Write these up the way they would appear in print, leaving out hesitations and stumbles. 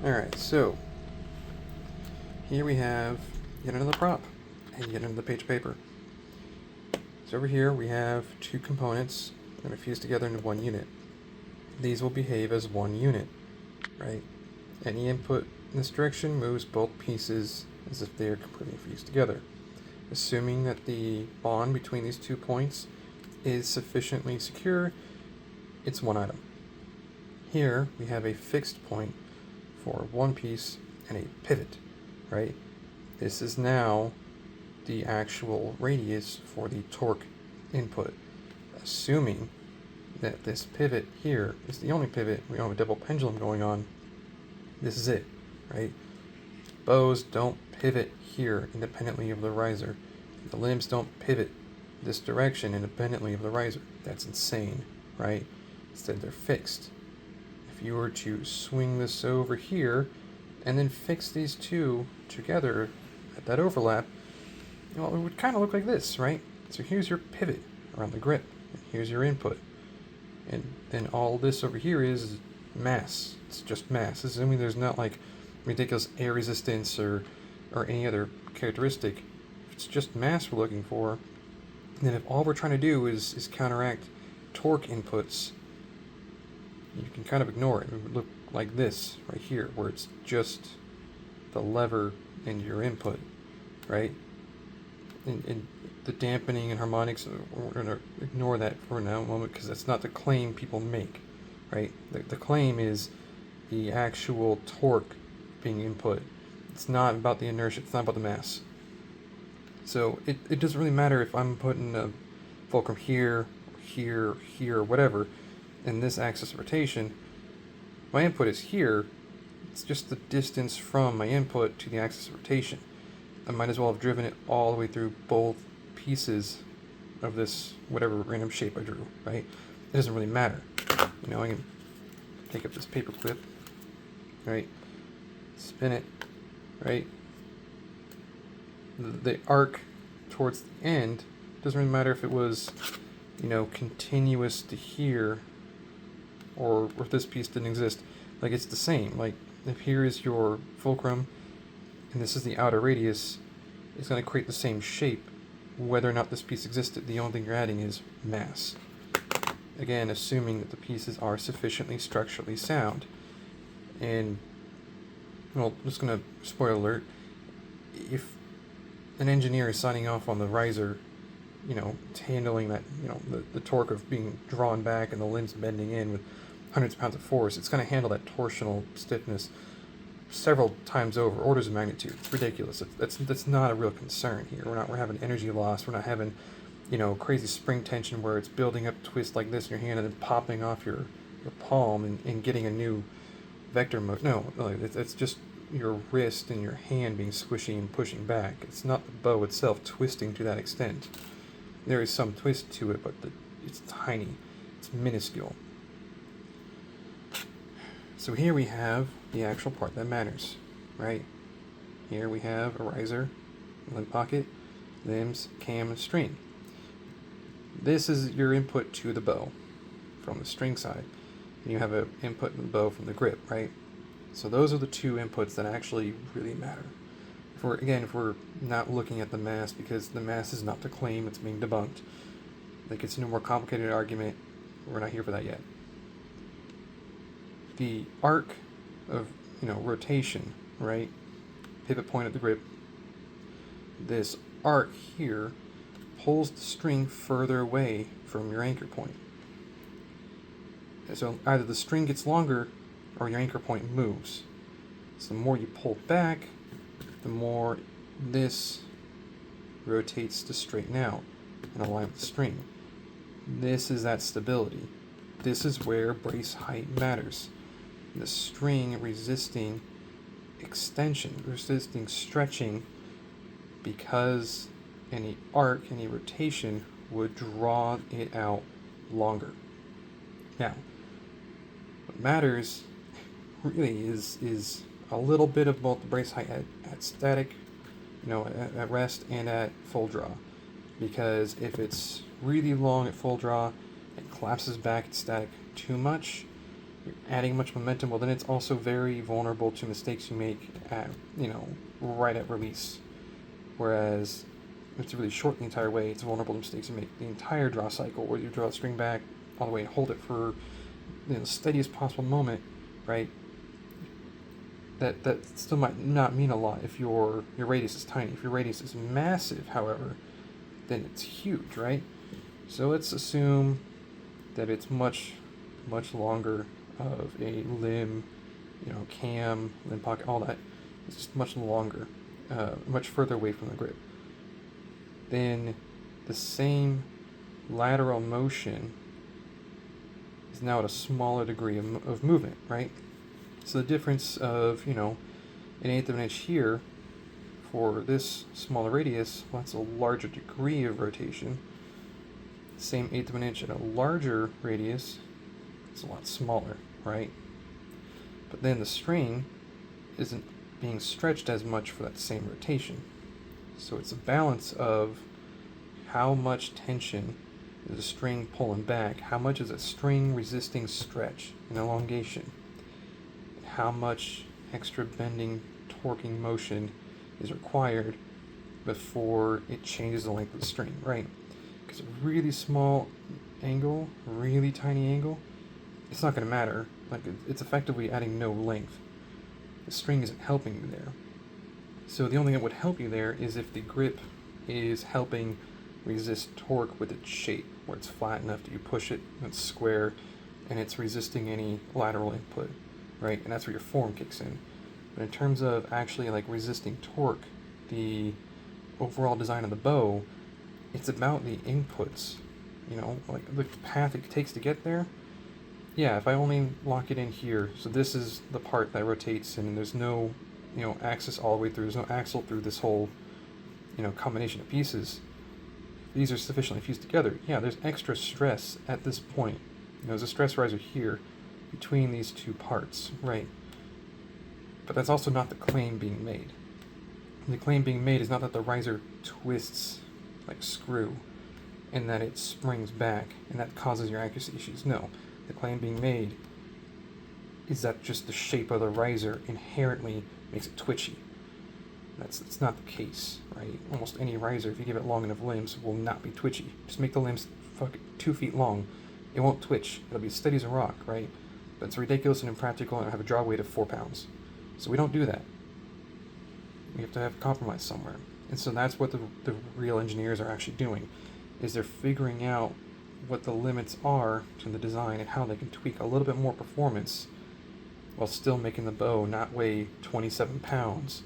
Alright, so here we have yet another prop and yet another page of paper. So over here we have two components that are fused together into one unit. These will behave as one unit, right? Any input in this direction moves both pieces as if they are completely fused together. Assuming that the bond between these 2 points is sufficiently secure, it's one atom. Here we have a fixed point for one piece and a pivot, right? This is now the actual radius for the torque input. Assuming that this pivot here is the only pivot, we don't have a double pendulum going on, this is it, right? Bows don't pivot here independently of the riser. The limbs don't pivot this direction independently of the riser. That's insane, right? Instead, they're fixed. If you were to swing this over here and then fix these two together at that overlap, well, it would kind of look like this, right? So here's your pivot around the grip, and here's your input. And then all this over here is mass. It's just mass. Assuming there's not like ridiculous air resistance or any other characteristic. If it's just mass we're looking for, then if all we're trying to do is counteract torque inputs, you can kind of ignore it. It would look like this right here, where it's just the lever and your input, right? And the dampening and harmonics, we're going to ignore that for now a moment because that's not the claim people make, right? The claim is the actual torque being input. It's not about the inertia, it's not about the mass. So it doesn't really matter if I'm putting a fulcrum here, here, here, whatever, in this axis of rotation. My input is here, it's just the distance from my input to the axis of rotation. I might as well have driven it all the way through both pieces of this whatever random shape I drew, right? It doesn't really matter. You know, I can take up this paper clip, right? Spin it, right? The arc towards the end doesn't really matter if it was, you know, continuous to here or if this piece didn't exist. Like, it's the same. Like, if here is your fulcrum and this is the outer radius, it's going to create the same shape whether or not this piece existed. The only thing you're adding is mass. Again, assuming that the pieces are sufficiently structurally sound. And, well, just going to spoiler alert, if an engineer is signing off on the riser, you know, handling that, you know, the torque of being drawn back and the limbs bending in with hundreds of pounds of force, it's going to handle that torsional stiffness several times over, orders of magnitude. It's ridiculous. That's not a real concern here. We're having energy loss. We're not having, you know, crazy spring tension where it's building up twist like this in your hand and then popping off your palm and getting a new vector mode. No, it's just your wrist and your hand being squishy and pushing back. It's not the bow itself twisting to that extent. There is some twist to it, but it's tiny. It's minuscule. So here we have the actual part that matters, right? Here we have a riser, limb pocket, limbs, cam, and string. This is your input to the bow from the string side. And you have an input in the bow from the grip, right? So those are the two inputs that actually really matter. If we're not looking at the mass, because the mass is not the claim, it's being debunked. Like, it's a more complicated argument. We're not here for that yet. The arc of, you know, rotation, right? Pivot point of the grip. This arc here pulls the string further away from your anchor point. So either the string gets longer or your anchor point moves. So the more you pull back, the more this rotates to straighten out and align with the string. This is that stability. This is where brace height matters. The string resisting extension, resisting stretching, because any arc, any rotation would draw it out longer. Now, what matters really is a little bit of both the brace height at static, you know, at rest and at full draw. Because if it's really long at full draw and collapses back at static too much, you're adding much momentum, well then it's also very vulnerable to mistakes you make at, right at release. Whereas if it's really short the entire way, it's vulnerable to mistakes you make the entire draw cycle, where you draw the string back all the way and hold it for the steadiest possible moment, right? That still might not mean a lot if your radius is tiny. If your radius is massive, however, then it's huge, right? So let's assume that it's much longer of a limb, cam, limb pocket, all that. It's just much longer, much further away from the grip. Then the same lateral motion is now at a smaller degree of movement, right? So the difference of, an eighth of an inch here for this smaller radius, well, that's a larger degree of rotation. Same eighth of an inch at a larger radius, it's a lot smaller, right? But then the string isn't being stretched as much for that same rotation. So it's a balance of how much tension is the string pulling back, how much is a string resisting stretch and elongation, and how much extra bending, torquing motion is required before it changes the length of the string, right? Because a really small angle, really tiny angle, it's not going to matter. Like, it's effectively adding no length. The string isn't helping you there. So the only thing that would help you there is if the grip is helping resist torque with its shape, where it's flat enough that you push it, and it's square, and it's resisting any lateral input, right? And that's where your form kicks in. But in terms of actually like resisting torque, the overall design of the bow, it's about the inputs, like the path it takes to get there. Yeah, if I only lock it in here, so this is the part that rotates and there's no, axis all the way through, there's no axle through this whole, combination of pieces. These are sufficiently fused together. Yeah, there's extra stress at this point. There's a stress riser here between these two parts, right? But that's also not the claim being made. The claim being made is not that the riser twists like a screw and that it springs back and that causes your accuracy issues. No, the claim being made is that just the shape of the riser inherently makes it twitchy. That's not the case, right? Almost any riser, if you give it long enough limbs, will not be twitchy. Just make the limbs 2 feet long, it won't twitch. It'll be as steady as a rock, right? But it's ridiculous and impractical and have a draw weight of 4 pounds. So we don't do that. We have to have compromise somewhere. And so that's what the real engineers are actually doing, is they're figuring out what the limits are to the design and how they can tweak a little bit more performance while still making the bow not weigh 27 pounds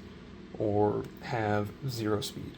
or have 0 speed.